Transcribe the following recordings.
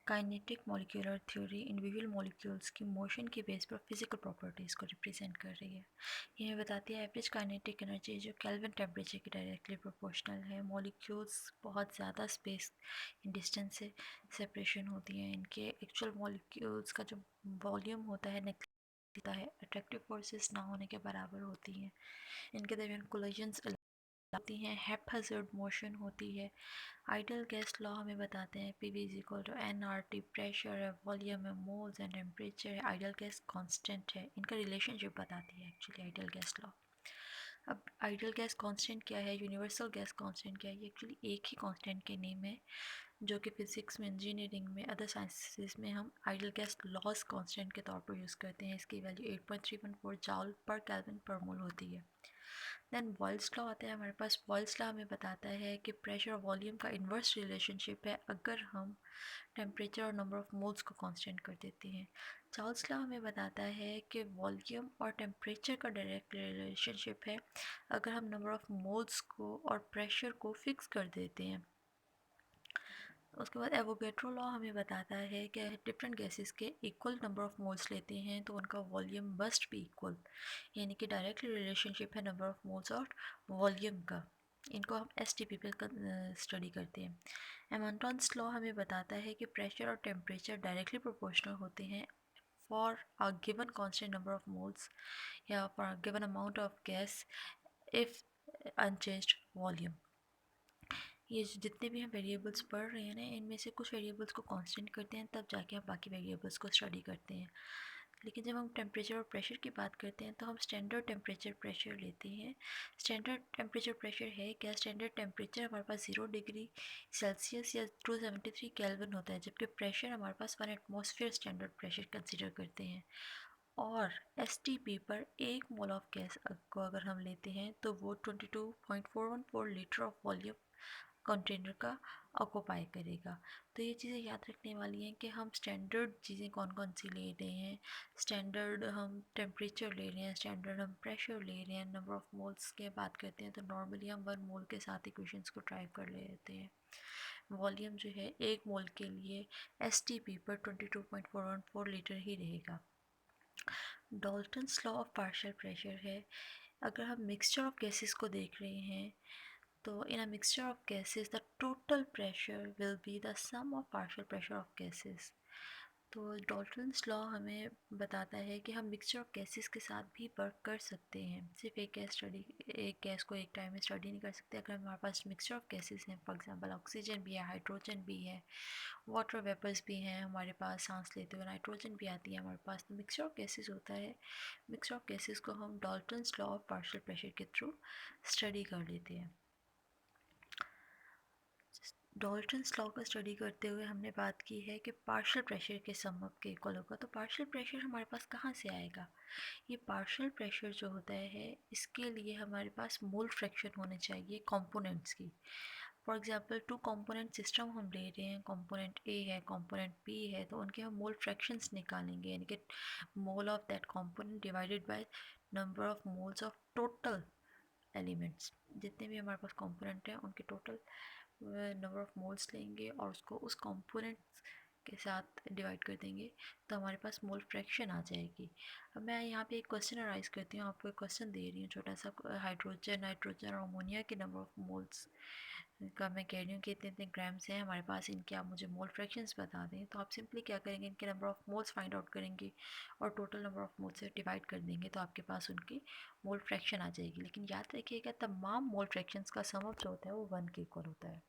Kinetic molecular theory individual molecules की motion के base पर फिजिकल प्रॉपर्टीज़ को रिप्रेजेंट कर रही है। ये बताती है एवरेज काइनेटिक एनर्जी जो केल्विन टेम्परेचर के डायरेक्टली प्रोपोर्शनल है। मॉलिक्यूल्स बहुत ज़्यादा स्पेस डिस्टेंस से सेपरेशन होती है। इनके एक्चुअल मॉलिक्यूल्स का जो वॉल्यूम होता है होता है अट्रैक्टिव फोर्सेस ना होने के बराबर होती हैं। इनके दरमियान कोलिजन्स होती हैं, हैप्पैज़ार्ड मोशन होती है। आइडियल गैस लॉ हमें बताते हैं P V is equal to N R T, pressure है, वॉल्यूम है, मोल्स एंड टेम्परेचर है, आइडियल गैस कांस्टेंट है। इनका रिलेशनशिप बताती है एक्चुअली आइडियल गैस लॉ। अब आइडियल गैस कांस्टेंट क्या है, यूनिवर्सल गैस कांस्टेंट क्या है, ये एक्चुअली एक ही कांस्टेंट के नेम है जो कि फिजिक्स में, इंजीनियरिंग में, अदर साइंसेस में हम आइडियल गैस लॉस कांस्टेंट के तौर पर यूज़ करते हैं। इसकी वैल्यू 8.314 जॉल पर केल्विन पर मोल होती है। देन बॉयल्स लॉ आता है हमारे पास। बॉयल्स लॉ हमें बताता है कि प्रेशर और वॉल्यूम का इन्वर्स रिलेशनशिप है अगर हम टेम्परेचर और नंबर ऑफ मोल्स को कांस्टेंट कर देते हैं। चार्ल्स लॉ हमें बताता है कि वॉल्यूम और टेम्परेचर का डायरेक्ट रिलेशनशिप है अगर हम नंबर ऑफ मोल्स को और प्रेशर को फिक्स कर देते हैं। उसके बाद एवोगेड्रो लॉ हमें बताता है कि डिफरेंट गैसेस के इक्वल नंबर ऑफ मोल्स लेते हैं तो उनका वॉल्यूम मस्ट बी इक्वल, यानी कि डायरेक्टली रिलेशनशिप है नंबर ऑफ मोल्स और वॉल्यूम का। इनको हम एस टी पी पे स्टडी करते हैं। एमंटॉन्स लॉ हमें बताता है कि प्रेशर और टेम्परेचर डायरेक्टली प्रोपोर्शनल होते हैं for a given constant number of moles या for a given amount of gas if unchanged volume. ये जितने भी हम वेरिएबल्स पढ़ रहे हैं ना, इनमें से कुछ वेरिएबल्स को कांस्टेंट करते हैं तब जाके हम बाकी वेरिएबल्स को स्टडी करते हैं। लेकिन जब हम टेम्परेचर और प्रेशर की बात करते हैं तो हम स्टैंडर्ड टेम्परेचर प्रेशर लेते हैं। स्टैंडर्ड टेम्परेचर प्रेशर है क्या, स्टैंडर्ड टेम्परेचर हमारे पास 0 डिग्री सेल्सियस या 273 केल्विन होता है, जबकि प्रेशर हमारे पास 1 एटमॉस्फेयर स्टैंडर्ड प्रेशर कंसिडर करते हैं। और एस टी पी पर 1 मोल ऑफ गैस को अगर हम लेते हैं तो वो 22.414 लीटर ऑफ वॉल्यूम कंटेनर का ऑक्यूपाई करेगा। तो ये चीज़ें याद रखने वाली हैं कि हम स्टैंडर्ड चीज़ें कौन कौन सी ले रहे हैं। स्टैंडर्ड हम टेम्परेचर ले रहे हैं, स्टैंडर्ड हम प्रेशर ले रहे हैं। नंबर ऑफ मोल्स की बात करते हैं तो नॉर्मली हम 1 मोल के साथ इक्वेशंस को ट्राई कर लेते हैं। वॉल्यूम जो है 1 मोल के लिए एस टी पी पर 22.414 लीटर ही रहेगा। Dalton's law of partial pressure है, अगर हम मिक्सचर ऑफ गैसेस को देख रहे हैं तो in a mixture of gases the total pressure will be the sum of partial pressure of gases। तो डॉल्टन्स लॉ हमें बताता है कि हम मिक्सचर ऑफ गैसेस के साथ भी वर्क कर सकते हैं। सिर्फ एक गैस को एक टाइम में स्टडी नहीं कर सकते। अगर हमारे पास मिक्सचर ऑफ गैसेस हैं, फॉर एग्जांपल ऑक्सीजन भी है, हाइड्रोजन भी है, वाटर वेपर्स भी हैं हमारे पास, सांस लेते हुए नाइट्रोजन भी आती है हमारे पास, तो मिक्सचर ऑफ गैसेस होता है। मिक्सचर ऑफ गैसेस को हम Dalton's law of partial pressure के थ्रू स्टडी कर लेते हैं। डॉल्टन्स लॉ का स्टडी करते हुए हमने बात की है कि पार्शियल प्रेशर के सम अप के इक्वल होगा। तो पार्शियल प्रेशर हमारे पास कहाँ से आएगा? ये पार्शियल प्रेशर जो होता है इसके लिए हमारे पास मोल फ्रैक्शन होने चाहिए कंपोनेंट्स की। फॉर एग्जांपल 2 कंपोनेंट सिस्टम हम ले रहे हैं, कंपोनेंट ए है, कंपोनेंट बी है, तो उनके हम मोल फ्रैक्शंस निकालेंगे, यानी कि mole of that component divided by number of moles of total elements. जितने भी हमारे पास कंपोनेंट हैं उनके टोटल नंबर ऑफ मोल्स लेंगे और उसको उस कंपोनेंट के साथ डिवाइड कर देंगे तो हमारे पास मोल फ्रैक्शन आ जाएगी। अब मैं यहाँ पे एक क्वेश्चन अराइज करती हूँ, आपको एक क्वेश्चन दे रही हूँ छोटा सा। हाइड्रोजन, नाइट्रोजन और अमोनिया के नंबर ऑफ मोल्स का मैं कह रही हूँ कि इतने इतने ग्राम्स हैं हमारे पास, इनके आप मुझे मोल फ्रैक्शंस बता दें। तो आप सिंपली क्या करेंगे, इनके number of moles find out करेंगे और टोटल नंबर ऑफ मोल्स से डिवाइड कर देंगे तो आपके पास उनकी मोल फ्रैक्शन आ जाएगी। लेकिन याद रखिएगा तमाम मोल फ्रैक्शंस का सम अप जो होता है वो 1 के इक्वल होता है।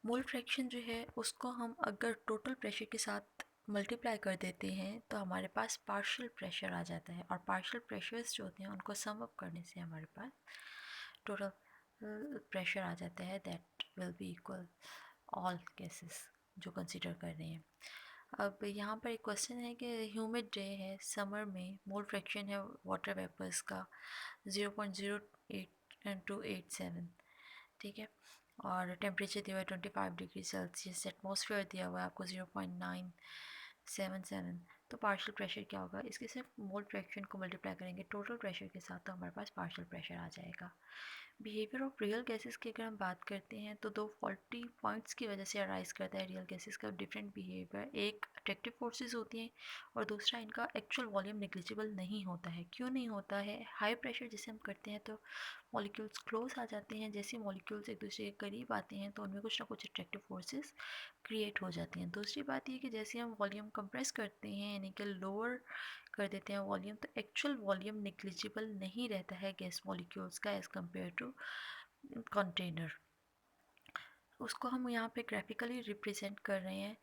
मोल फ्रैक्शन जो है उसको हम अगर टोटल प्रेशर के साथ मल्टीप्लाई कर देते हैं तो हमारे पास पार्शियल प्रेशर आ जाता है, और पार्शियल प्रेशर्स जो होते हैं उनको सम अप करने से हमारे पास टोटल प्रेशर आ जाता है, that will be equal all cases जो कंसिडर कर रहे हैं। अब यहाँ पर एक क्वेश्चन है कि ह्यूमिड डे है, समर में मोल फ्रैक्शन है वाटर वेपर्स का 0.08287, ठीक है, और टेम्परेचर दिया हुआ है 25 डिग्री सेल्सियस, एटमॉस्फेयर दिया हुआ है आपको 0.977। तो पार्शियल प्रेशर क्या होगा, इसके सिर्फ मोल फ्रैक्शन को मल्टीप्लाई करेंगे टोटल प्रेशर के साथ तो हमारे पास पार्शियल प्रेशर आ जाएगा। बिहेवियर ऑफ रियल गैसेस की अगर हम बात करते हैं तो दो फॉल्टी पॉइंट्स की वजह से अराइज करता है रियल गैसेस का डिफरेंट बिहेवियर। एक अट्रैक्टिव फोर्सेस होती हैं और दूसरा इनका एक्चुअल वॉल्यूम नेग्लिजिबल नहीं होता है। क्यों नहीं होता है? हाई प्रेशर जैसे हम करते हैं तो मॉलिक्यूल्स क्लोज आ जाते हैं। जैसे मॉलिक्यूल्स एक दूसरे के करीब आते हैं तो उनमें कुछ ना कुछ अट्रैक्टिव फोर्सेस क्रिएट हो जाती हैं। दूसरी बात ये कि जैसे हम वॉल्यूम कंप्रेस करते हैं यानी कि लोअर कर देते हैं वॉल्यूम, तो एक्चुअल वॉल्यूम नेग्लिजिबल नहीं रहता है गैस मॉलिक्यूल्स का एज़ कम्पेयर टू कंटेनर। उसको हम यहाँ पे ग्राफिकली रिप्रेजेंट कर रहे हैं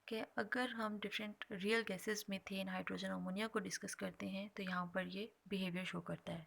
कि अगर हम different real gases methane, hydrogen, ammonia को डिस्कस करते हैं तो यहाँ पर ये बिहेवियर शो करता है।